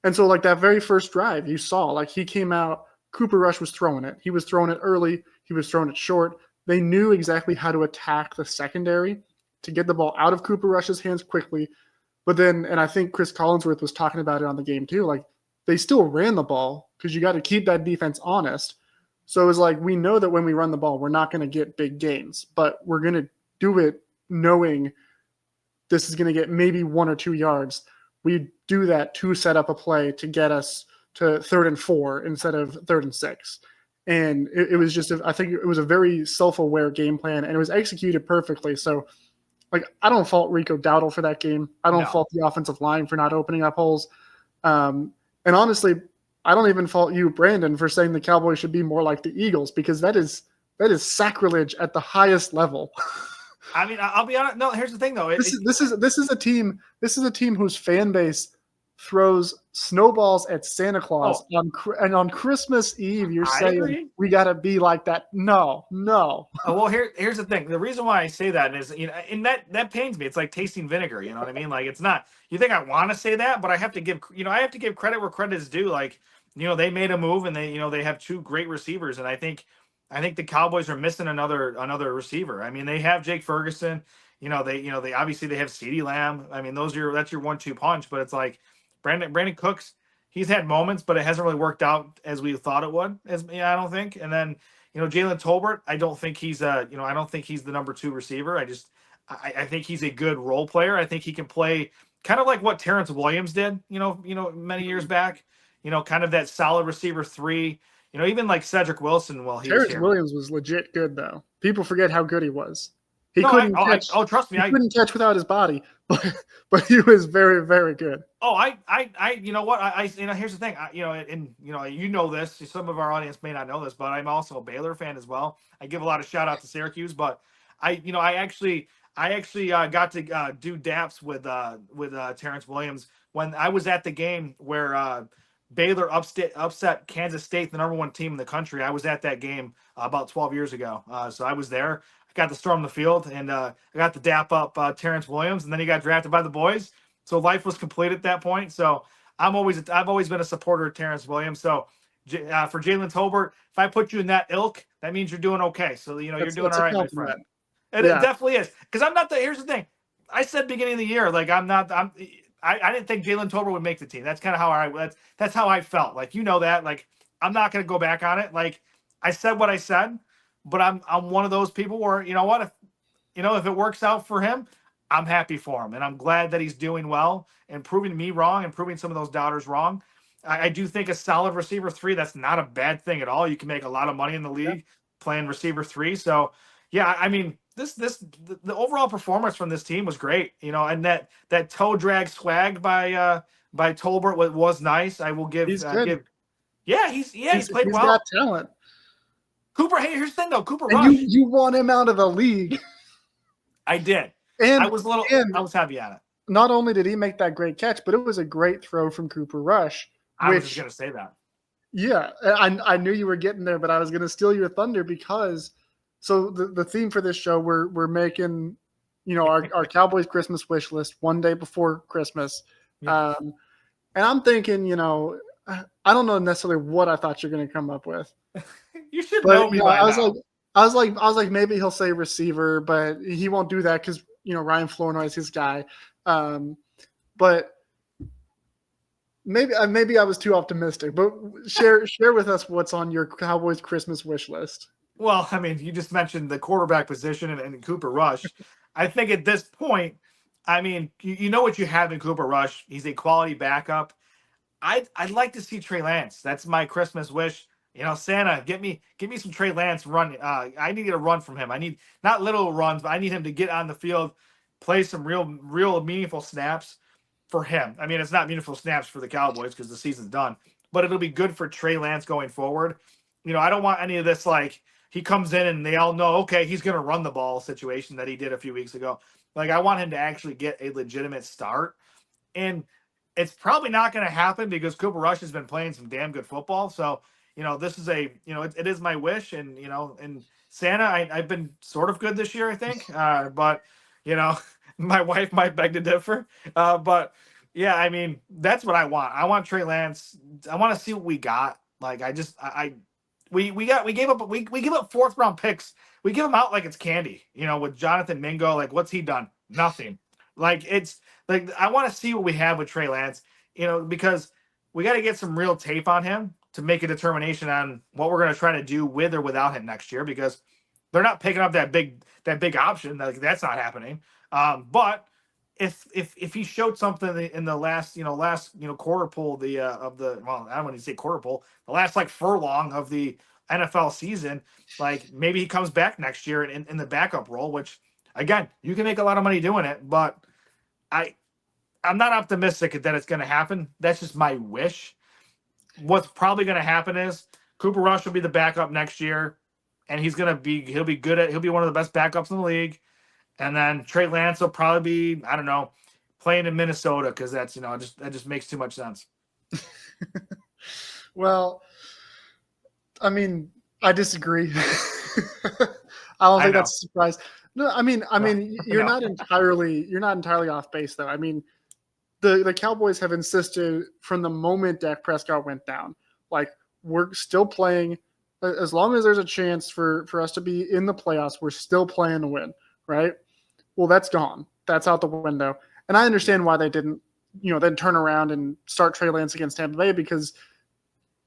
And so, like that very first drive, you saw like he came out. Cooper Rush was throwing it. He was throwing it early. He was throwing it short. They knew exactly how to attack the secondary to get the ball out of Cooper Rush's hands quickly. But then, and I think Chris Collinsworth was talking about it on the game too, like they still ran the ball because you got to keep that defense honest. So it was like, we know that when we run the ball, we're not going to get big gains, but we're going to do it knowing this is going to get maybe 1 or 2 yards. We do that to set up a play to get us to 3rd and 4 instead of 3rd and 6. And it was just, I think it was a very self-aware game plan, and it was executed perfectly. So, like, I don't fault Rico Dowdle for that game. I don't fault the offensive line for not opening up holes. And honestly, I don't even fault you, Brandon, for saying the Cowboys should be more like the Eagles, because that is sacrilege at the highest level. I mean, I'll be honest. No, here's the thing, though. This is a team whose fan base throws snowballs at Santa Claus on Christmas Eve. You're saying we got to be like that? No. Well, here's the thing. The reason why I say that is, and that pains me. It's like tasting vinegar. You know what I mean? Like, it's not. You think I want to say that, but I have to give credit where credit is due. Like, they made a move, and they have 2 great receivers, and I think the Cowboys are missing another receiver. I mean, they have Jake Ferguson. They obviously they have CeeDee Lamb. I mean, that's your 1-2 punch, but it's like Brandon Cooks, he's had moments, but it hasn't really worked out as we thought it would. I don't think. And then, Jalen Tolbert, I don't think he's the number 2 receiver. I think he's a good role player. I think he can play kind of like what Terrence Williams did, many years back. Kind of that solid receiver 3. Even like Cedric Wilson. Well, Terrence Williams was legit good, though. People forget how good he was. Trust me. He couldn't catch without his body, but he was very, very good. Oh, you know what? Here's the thing. You know this. Some of our audience may not know this, but I'm also a Baylor fan as well. I give a lot of shout out to Syracuse, but I actually got to do daps with Terrence Williams when I was at the game where Baylor upset Kansas State, the number 1 team in the country. I was at that game about 12 years ago, so I was there. I got to storm the field, and I got to dap up Terrence Williams, and then he got drafted by the boys. So life was complete at that point. So I've always been a supporter of Terrence Williams. So for Jalen Tolbert, if I put you in that ilk, that means you're doing okay. So you're doing all right, my friend. And it definitely is, because I'm not the. Here's the thing. I said beginning of the year, like I didn't think Jalen Tolbert would make the team. That's kind of how that's how I felt. Like that. Like I'm not gonna go back on it. Like I said what I said. But I'm one of those people where, what, if it works out for him, I'm happy for him. And I'm glad that he's doing well and proving me wrong and proving some of those doubters wrong. I do think a solid receiver 3, that's not a bad thing at all. You can make a lot of money in the league playing receiver 3. So, yeah, I mean, the overall performance from this team was great, and that toe drag swag by Tolbert was nice. I will give Yeah, he's played he's well. got talent. Cooper, hey, here's the thing though, Cooper And Rush. you want him out of the league. I did. And I was happy on it. Not only did he make that great catch, but it was a great throw from Cooper Rush. I was just gonna say that. Yeah, I knew you were getting there, but I was gonna steal your thunder because so the theme for this show we're making, our Cowboys Christmas wish list one day before Christmas. Yeah. And I'm thinking, I don't know necessarily what I thought you're gonna come up with. You should know me by now. I was like, maybe he'll say receiver, but he won't do that because Ryan Flournoy is his guy. But maybe I was too optimistic. But share with us what's on your Cowboys Christmas wish list. Well, I mean, you just mentioned the quarterback position and Cooper Rush. I think at this point, I mean, you know what you have in Cooper Rush. He's a quality backup. I'd like to see Trey Lance. That's my Christmas wish. Santa, get me some Trey Lance run. I need to get a run from him. I need not little runs, but I need him to get on the field, play some real meaningful snaps for him. I mean, it's not meaningful snaps for the Cowboys because the season's done, but it'll be good for Trey Lance going forward. I don't want any of this like he comes in and they all know, okay, he's going to run the ball situation that he did a few weeks ago. Like I want him to actually get a legitimate start, and it's probably not going to happen because Cooper Rush has been playing some damn good football. So, this is it is my wish. And, and Santa, I've been sort of good this year, I think. But, my wife might beg to differ. But yeah, I mean, that's what I want. I want Trey Lance. I want to see what we got. Like, we gave up fourth round picks. We give them out like it's candy, with Jonathan Mingo. Like, what's he done? Nothing. Like, it's like, I want to see what we have with Trey Lance, because we got to get some real tape on him to make a determination on what we're going to try to do with or without him next year, because they're not picking up that big option. Like, that's not happening. But if he showed something in the last quarter pull I don't want to say quarter pull, the last like furlong of the NFL season, like maybe he comes back next year in the backup role, which again, you can make a lot of money doing it, but I'm not optimistic that it's going to happen. That's just my wish. What's probably going to happen is Cooper Rush will be the backup next year, and he'll be one of the best backups in the league. And then Trey Lance will probably be, I don't know, playing in Minnesota because that's, that just makes too much sense. Well, I mean, I disagree. I don't think that's a surprise. No, I mean, you're not entirely off base though. I mean, the Cowboys have insisted from the moment Dak Prescott went down, like we're still playing as long as there's a chance for us to be in the playoffs. We're still playing to win, right? Well, that's gone. That's out the window. And I understand why they didn't, then turn around and start Trey Lance against Tampa Bay because,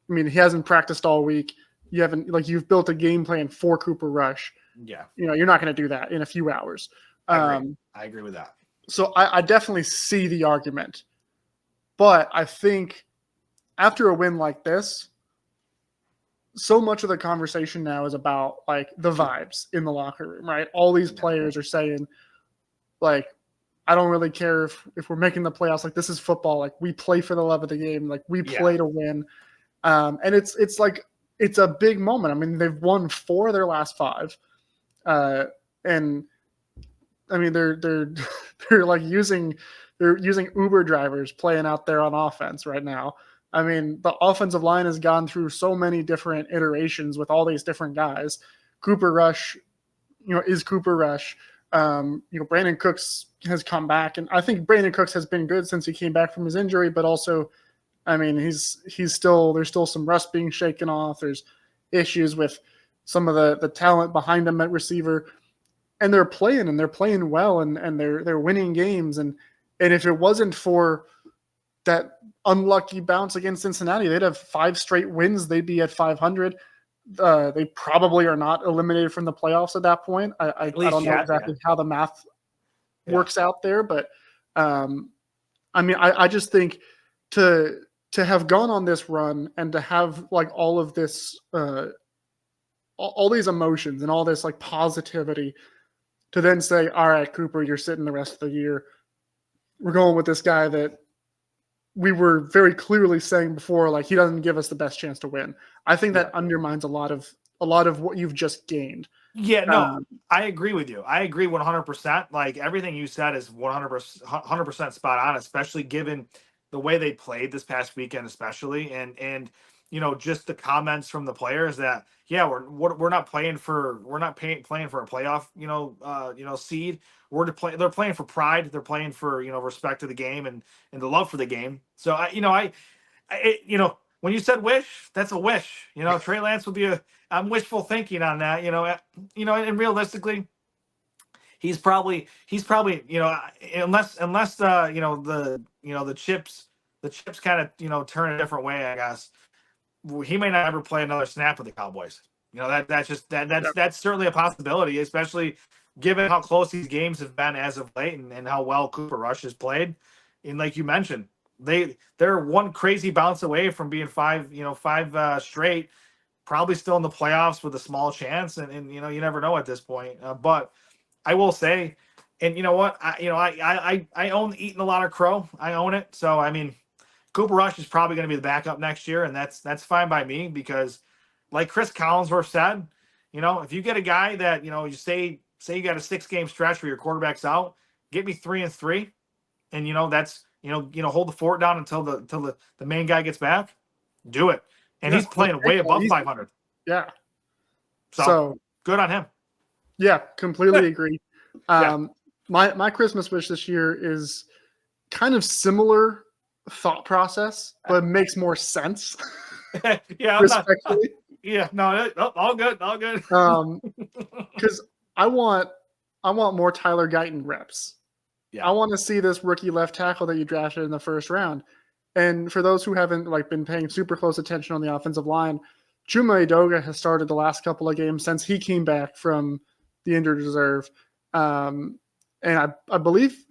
I mean, he hasn't practiced all week. You've built a game plan for Cooper Rush. Yeah. You're not going to do that in a few hours. I agree with that. So I definitely see the argument. But I think after a win like this, so much of the conversation now is about like the vibes in the locker room, right? All these players are saying, like, I don't really care if we're making the playoffs. Like, this is football. Like, we play for the love of the game. Like, we play to win. And it's like it's a big moment. I mean, they've won 4 of their last 5, and I mean they're like using Uber drivers playing out there on offense right now. I mean, the offensive line has gone through so many different iterations with all these different guys. Cooper Rush, is Cooper Rush. Brandon Cooks has come back, and I think Brandon Cooks has been good since he came back from his injury, but also, I mean, there's still some rust being shaken off. There's issues with some of the talent behind him at receiver, and they're playing well, and they're winning games. And if it wasn't for that unlucky bounce against Cincinnati, they'd have 5 straight wins. They'd be at 500. They probably are not eliminated from the playoffs at that point. I don't know exactly how the math works out there, but I mean, I just think to have gone on this run and to have like all of this, all these emotions and all this like positivity, to then say, all right, Cooper, you're sitting the rest of the year. We're going with this guy that we were very clearly saying before, like, he doesn't give us the best chance to win. I think that Yeah. undermines a lot of what you've just gained. Yeah, no, Um, I agree with you. I agree 100%. Like everything you said is 100% spot on, especially given the way they played this past weekend, especially and just the comments from the players that yeah, we're not playing for playing for a playoff seed. They're playing for pride. They're playing for respect to the game and the love for the game. So when you said wish, that's a wish. Trey Lance would be I'm wishful thinking on that. And realistically, he's probably unless the chips kind of turn a different way. I guess he may not ever play another snap with the Cowboys. That's certainly a possibility, especially given how close these games have been as of late and how well Cooper Rush has played. And like you mentioned, they're one crazy bounce away from being five straight, probably still in the playoffs with a small chance. And you never know at this point. But I will say, and you know what, I own eating a lot of crow. I own it. So I mean, Cooper Rush is probably going to be the backup next year, and that's fine by me because, like Chris Collinsworth said, if you get a guy that you say you got a 6-game stretch where your quarterback's out, get me 3-3, and that's hold the fort down until the main guy gets back. Do it, and he's playing way above 500. Yeah. So good on him. Yeah, completely agree. Yeah. My Christmas wish this year is kind of similar thought process, but it makes more sense. Yeah, respectfully. No, all good. Because I want more Tyler Guyton reps. Yeah. I want to see this rookie left tackle that you drafted in the first round. And for those who haven't been paying super close attention on the offensive line, Chuma Edoga has started the last couple of games since he came back from the injured reserve. And I believe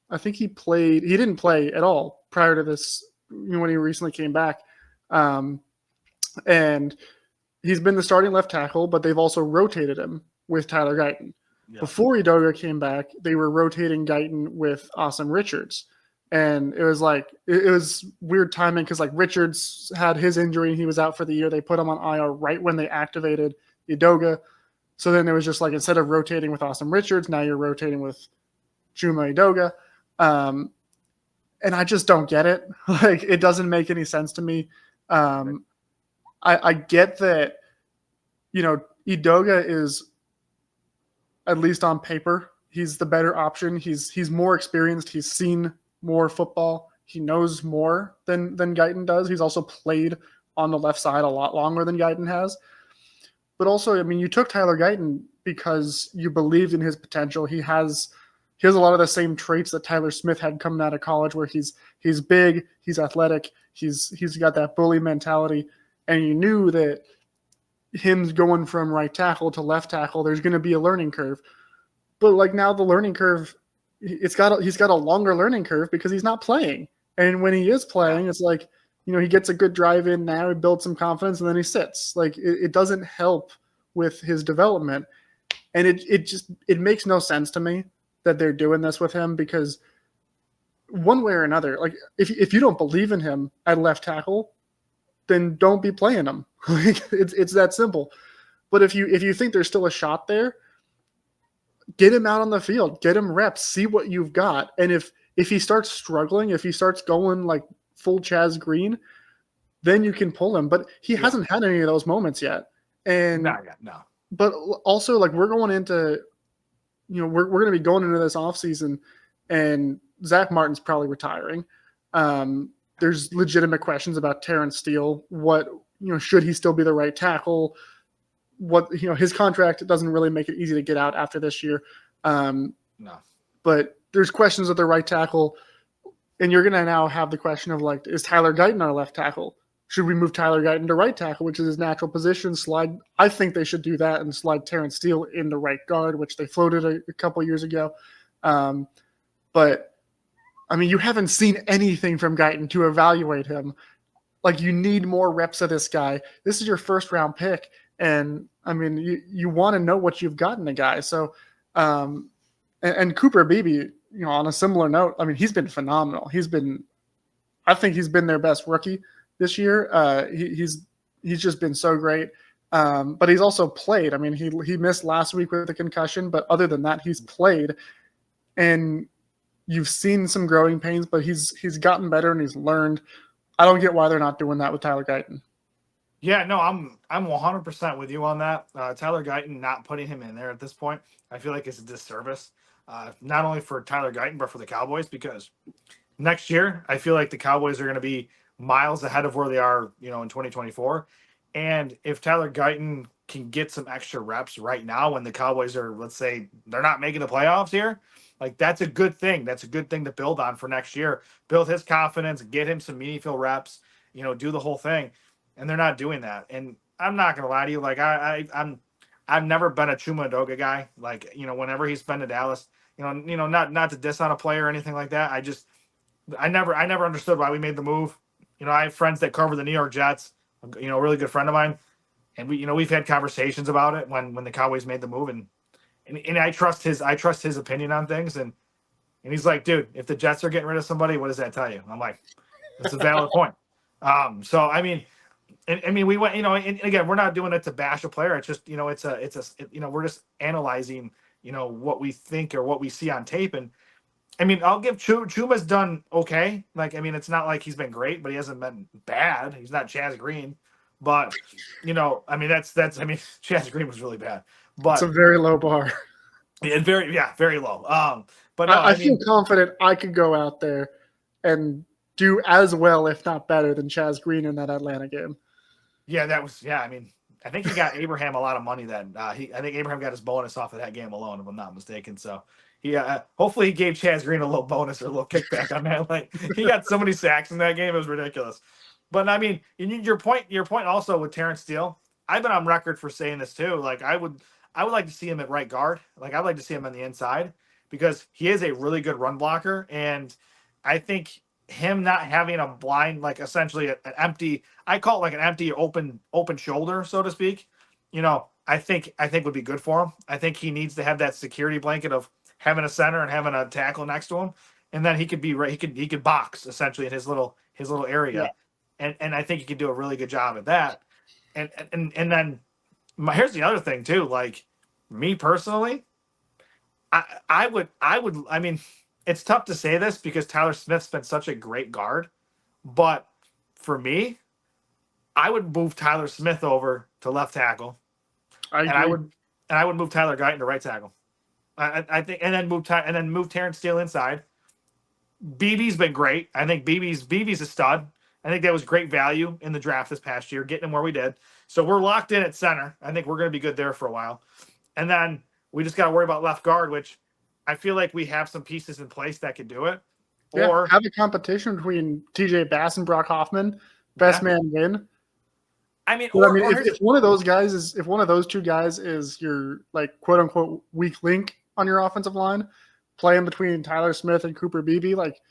I think he didn't play at all prior to this when he recently came back. And he's been the starting left tackle, but they've also rotated him with Tyler Guyton. Yeah. Before Edoga came back, they were rotating Guyton with Awesome Richards. And it was it was weird timing because Richards had his injury and he was out for the year. They put him on IR right when they activated Edoga. So then it was just instead of rotating with Awesome Richards, now you're rotating with Chuma Edoga. And I just don't get it. It doesn't make any sense to me. I get that, Edoga is, at least on paper, he's the better option. He's more experienced. He's seen more football. He knows more than Guyton does. He's also played on the left side a lot longer than Guyton has. But also, I mean, you took Tyler Guyton because you believed in his potential. He has a lot of the same traits that Tyler Smith had coming out of college, where he's big, he's athletic, he's got that bully mentality, and you knew that him going from right tackle to left tackle, there's going to be a learning curve. But now the learning curve, he's got a longer learning curve because he's not playing. And when he is playing, it's he gets a good drive in now, he builds some confidence, and then he sits. It doesn't help with his development. And it makes no sense to me that they're doing this with him, because one way or another, if you don't believe in him at left tackle, then don't be playing him. It's that simple. But if you think there's still a shot there, get him out on the field, get him reps, see what you've got. And if he starts struggling, if he starts going full Chaz Green, then you can pull him. But he hasn't had any of those moments yet. And not yet, no. But also, we're going into, we're going to be going into this offseason, and Zach Martin's probably retiring. There's legitimate questions about Terrence Steele. What, should he still be the right tackle? What, his contract doesn't really make it easy to get out after this year. No. But there's questions at the right tackle, and you're going to now have the question of is Tyler Guyton our left tackle? Should we move Tyler Guyton to right tackle, which is his natural position? I think they should do that and slide Terrence Steele into right guard, which they floated a couple years ago. But I mean, you haven't seen anything from Guyton to evaluate him. You need more reps of this guy. This is your first round pick. And I mean, you want to know what you've got in the guy. So, and Cooper Beebe, on a similar note, I mean, he's been phenomenal. He's been I think he's been their best rookie this year. He's just been so great. But he's also played. I mean, he missed last week with a concussion, but other than that, he's played. And you've seen some growing pains, but he's gotten better and he's learned. I don't get why they're not doing that with Tyler Guyton. Yeah, no, I'm 100% with you on that. Tyler Guyton, not putting him in there at this point, I feel like it's a disservice, not only for Tyler Guyton but for the Cowboys, because next year I feel like the Cowboys are going to be miles ahead of where they are, in 2024. And if Tyler Guyton can get some extra reps right now when the Cowboys are, let's say, they're not making the playoffs here, like that's a good thing. That's a good thing to build on for next year. Build his confidence, get him some meaningful reps, do the whole thing. And they're not doing that. And I'm not gonna lie to you, like I've never been a Chuma Edoga guy. Like, whenever he's been to Dallas, not to diss on a player or anything like that. I never understood why we made the move. I have friends that cover the New York Jets, a really good friend of mine. And we've had conversations about it when the Cowboys made the move, and I trust his opinion on things, and he's like, dude, if the Jets are getting rid of somebody, what does that tell you? I'm like, that's a valid point. So I mean, we went, and again, we're not doing it to bash a player. It's just, we're just analyzing, what we think or what we see on tape. And I mean, I'll give Chuma's done okay. Like, I mean, it's not like he's been great, but he hasn't been bad. He's not Chaz Green, but I mean, that's Chaz Green was really bad, but it's a very low bar. And very low. But no, I feel confident I could go out there and do as well, if not better, than Chaz Green in that Atlanta game. Yeah, I mean, I think he got Abraham a lot of money then. I think Abraham got his bonus off of that game alone, if I'm not mistaken. So he hopefully he gave Chaz Green a little bonus or a little kickback on that. Like, he got so many sacks in that game, it was ridiculous. But I mean, your point also with Terrence Steele, I've been on record for saying this too. Like, I would like to see him at right guard. Like, I'd like to see him on the inside because he is a really good run blocker. And I think him not having a blind, like essentially an empty, I call it like an empty open shoulder, so to speak, I think would be good for him. I think he needs to have that security blanket of having a center and having a tackle next to him. And then he could be right. He could box essentially in his little area. Yeah. And I think he could do a really good job at that. And then here's the other thing too. Like, me personally, I mean, it's tough to say this because Tyler Smith's been such a great guard, but for me, I would move Tyler Smith over to left tackle, and I would move Tyler Guyton to right tackle. I think, and then move Terrence Steele inside. BB's been great. I think BB's a stud. I think that was great value in the draft this past year, getting him where we did. So we're locked in at center. I think we're going to be good there for a while. And then we just got to worry about left guard, which I feel like we have some pieces in place that could do it. Yeah, or have a competition between TJ Bass and Brock Hoffman. Best man win. I mean, if one of those guys if one of those two guys is your, like, quote unquote weak link on your offensive line, playing between Tyler Smith and Cooper Beebe, like,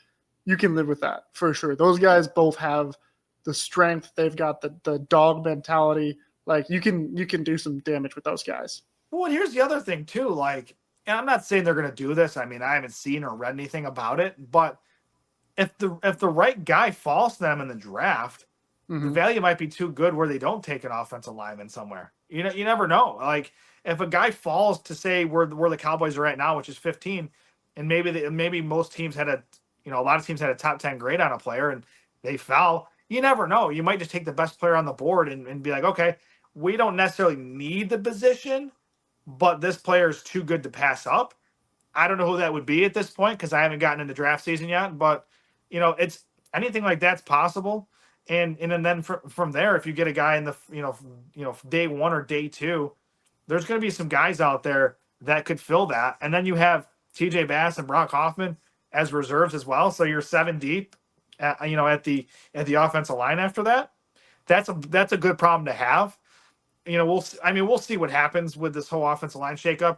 you can live with that for sure. Those guys both have the strength. They've got the dog mentality. Like, you can do some damage with those guys. Well, and here's the other thing too. Like, and I'm not saying they're going to do this. I mean, I haven't seen or read anything about it. But if the right guy falls to them in the draft, the value might be too good where they don't take an offensive lineman somewhere. You never know. Like, if a guy falls to, say, where the Cowboys are at now, which is 15, and maybe most teams had a lot of teams had a top 10 grade on a player and they fell. You never know. You might just take the best player on the board and be like, okay, we don't necessarily need the position, but this player is too good to pass up. I don't know who that would be at this point because I haven't gotten into draft season yet, but it's anything like that's possible. And then from there, if you get a guy in the day one or day two, there's going to be some guys out there that could fill that. And then you have TJ Bass and Brock Hoffman as reserves as well. So you're 7 deep, at the offensive line after that. That's a good problem to have. We'll see what happens with this whole offensive line shakeup.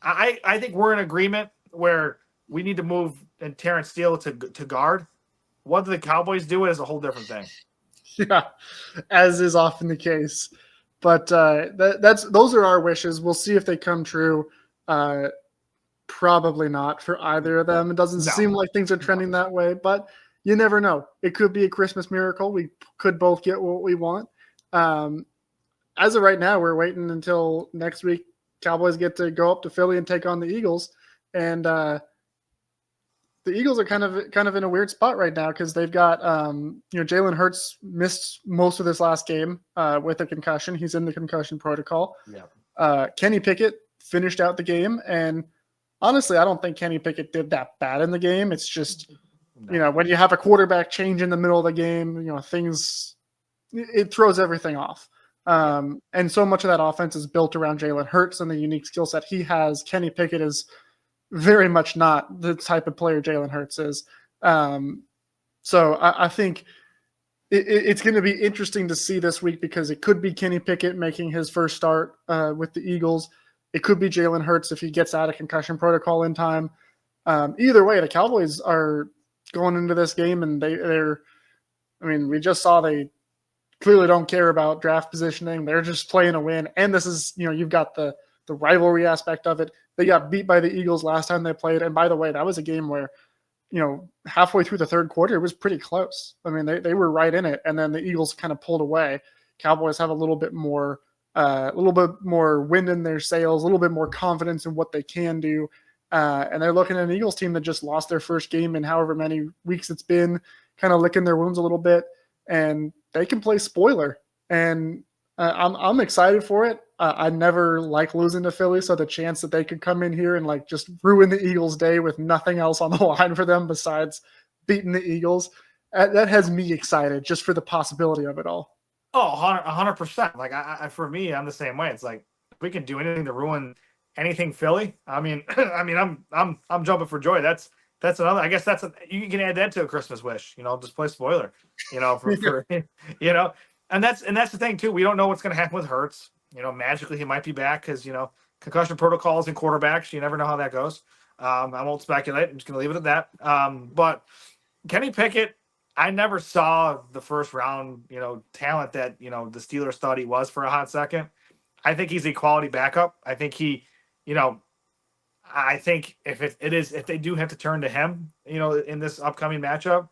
I think we're in agreement where we need to move and Terrence Steele to guard. Whether the Cowboys do it is a whole different thing. Yeah, as is often the case. But those are our wishes. We'll see if they come true. Probably not for either of them. It doesn't seem like things are trending that way. But you never know. It could be a Christmas miracle. We could both get what we want. As of right now, we're waiting until next week. Cowboys get to go up to Philly and take on the Eagles, and the Eagles are kind of in a weird spot right now because they've got Jalen Hurts missed most of this last game with a concussion. He's in the concussion protocol. Yeah. Kenny Pickett finished out the game, and honestly, I don't think Kenny Pickett did that bad in the game. It's just when you have a quarterback change in the middle of the game, it throws everything off. And so much of that offense is built around Jalen Hurts and the unique skill set he has. Kenny Pickett is very much not the type of player Jalen Hurts is. So I think it's going to be interesting to see this week because it could be Kenny Pickett making his first start with the Eagles. It could be Jalen Hurts if he gets out of concussion protocol in time. Either way, the Cowboys are going into this game and we just saw they clearly don't care about draft positioning. They're just playing a win. And this is, you've got the rivalry aspect of it. They got beat by the Eagles last time they played. And by the way, that was a game where, halfway through the third quarter, it was pretty close. I mean, they were right in it. And then the Eagles kind of pulled away. Cowboys have a little bit more wind in their sails, a little bit more confidence in what they can do. And they're looking at an Eagles team that just lost their first game in however many weeks it's been, kind of licking their wounds a little bit. And they can play spoiler, and I'm excited for it. I never like losing to Philly, so the chance that they could come in here and just ruin the Eagles' day with nothing else on the line for them besides beating the Eagles, that has me excited just for the possibility of it all. Oh, 100%. For me, I'm the same way. It's like if we can do anything to ruin anything Philly, I'm jumping for joy. That's another. I guess you can add that to a Christmas wish. Just play spoiler. And that's the thing too. We don't know what's going to happen with Hurts. Magically he might be back because concussion protocols and quarterbacks. You never know how that goes. I won't speculate. I'm just going to leave it at that. But Kenny Pickett, I never saw the first round talent that the Steelers thought he was for a hot second. I think he's a quality backup. I think he, I think if they do have to turn to him, in this upcoming matchup,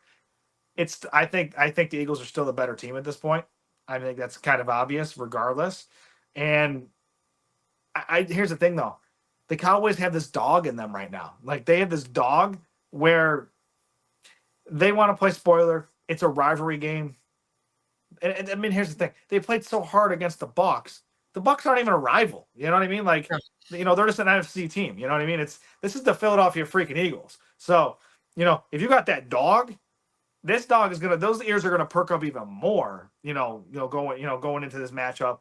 I think the Eagles are still the better team at this point. I think that's kind of obvious regardless. And here's the thing though. The Cowboys have this dog in them right now. They have this dog where they want to play spoiler. It's a rivalry game. And here's the thing. They played so hard against the Bucs. The Bucs aren't even a rival. You know what I mean? They're just an NFC team. You know what I mean? This is the Philadelphia freaking Eagles. So, if you got that dog, this dog is those ears are gonna perk up even more. Going into this matchup,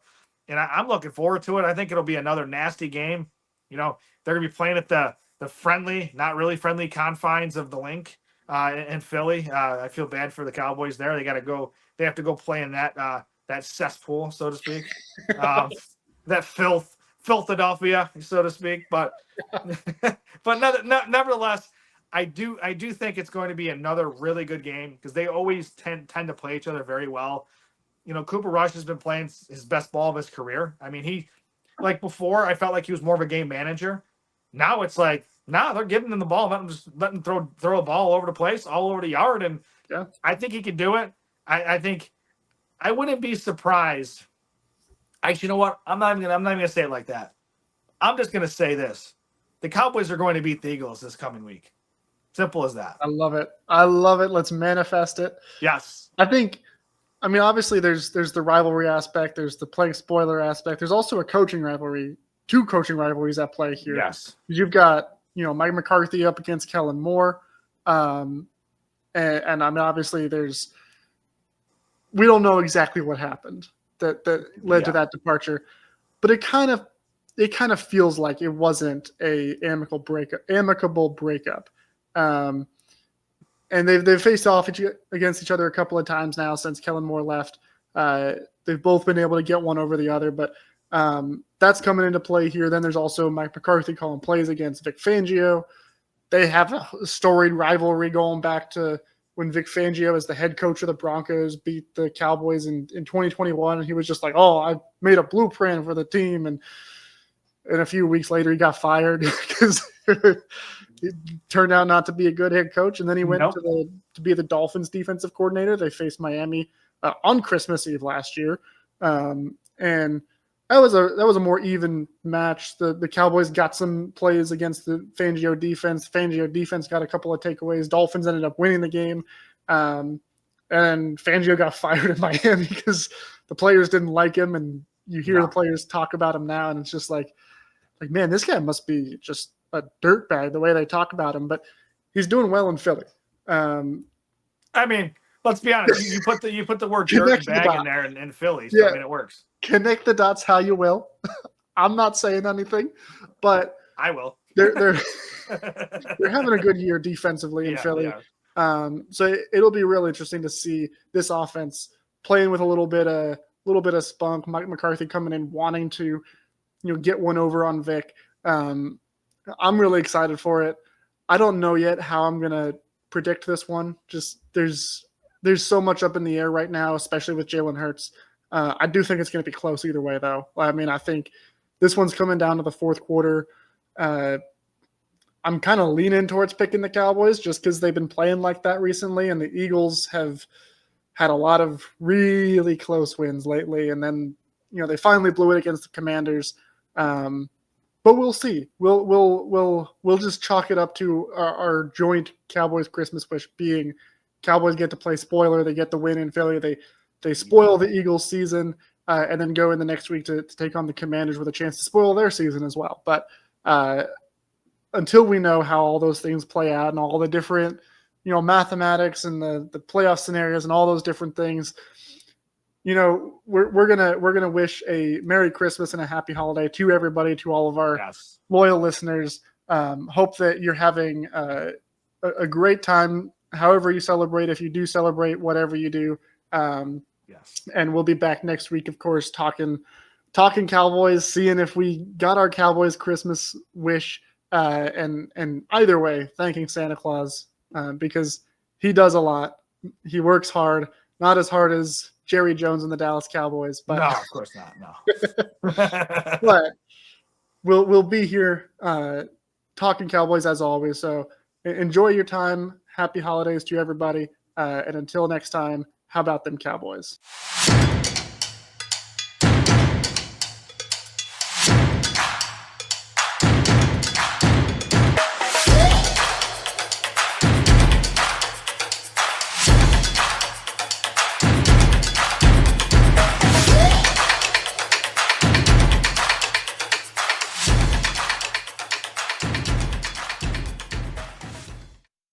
and I'm looking forward to it. I think it'll be another nasty game. They're gonna be playing at the friendly, not really friendly confines of the link in Philly. I feel bad for the Cowboys there. They have to go play in that cesspool, so to speak, that Philadelphia, so to speak. But nevertheless, I do think it's going to be another really good game because they always tend to play each other very well. Cooper Rush has been playing his best ball of his career. I mean, before I felt like he was more of a game manager. Now it's they're giving him the ball, letting him throw a ball all over the place, all over the yard, and yeah. I think he can do it. I think I wouldn't be surprised. Actually, you know what? I'm not even gonna say it like that. I'm just gonna say this: the Cowboys are going to beat the Eagles this coming week. Simple as that. I love it. Let's manifest it. Yes. Obviously there's the rivalry aspect. There's the playing spoiler aspect. There's also a coaching rivalry. Two coaching rivalries at play here. Yes. You've got, Mike McCarthy up against Kellen Moore. Obviously we don't know exactly what happened that led to that departure, but it kind of feels like it wasn't a amicable breakup. And they've faced off against each other a couple of times now since Kellen Moore left. They've both been able to get one over the other, but that's coming into play here. Then there's also Mike McCarthy calling plays against Vic Fangio. They have a storied rivalry going back to when Vic Fangio, as the head coach of the Broncos, beat the Cowboys in 2021. And he was just like, oh, I made a blueprint for the team. And a few weeks later, he got fired because he turned out not to be a good head coach, and then he went Nope. to be the Dolphins defensive coordinator. They faced Miami on Christmas Eve last year, and that was a more even match. The Cowboys got some plays against the Fangio defense. Fangio defense got a couple of takeaways. Dolphins ended up winning the game, and Fangio got fired in Miami because the players didn't like him. And you hear the players talk about him now, and it's just like, man, this guy must be just a dirtbag the way they talk about him. But he's doing well in Philly. I mean, let's be honest. You put the word dirt and bag in there in Philly, so I mean it works. Connect the dots how you will. I'm not saying anything, but I will. They're having a good year defensively in Philly. So it'll be really interesting to see this offense playing with a little bit of spunk. Mike McCarthy coming in wanting to, get one over on Vic. I'm really excited for it. I don't know yet how I'm gonna predict this one. Just there's so much up in the air right now, especially with Jalen Hurts. I do think it's going to be close either way, though. I mean, I think this one's coming down to the fourth quarter. I'm kind of leaning towards picking the Cowboys just because they've been playing like that recently, and the Eagles have had a lot of really close wins lately, and then they finally blew it against the Commanders. But we'll see. We'll just chalk it up to our joint Cowboys Christmas wish being Cowboys get to play spoiler. They get the win in Philly. They spoil the Eagles season and then go in the next week to take on the Commanders with a chance to spoil their season as well. But until we know how all those things play out and all the different, mathematics and the playoff scenarios and all those different things, we're gonna wish a Merry Christmas and a Happy Holiday to everybody, to all of our loyal listeners. Hope that you're having a great time, however you celebrate. If you do celebrate, whatever you do. And we'll be back next week, of course, talking Cowboys, seeing if we got our Cowboys Christmas wish, and either way, thanking Santa Claus because he does a lot. He works hard, not as hard as Jerry Jones and the Dallas Cowboys, but no, of course not. No, but we'll be here talking Cowboys as always. So enjoy your time. Happy holidays to everybody, and until next time. How about them Cowboys?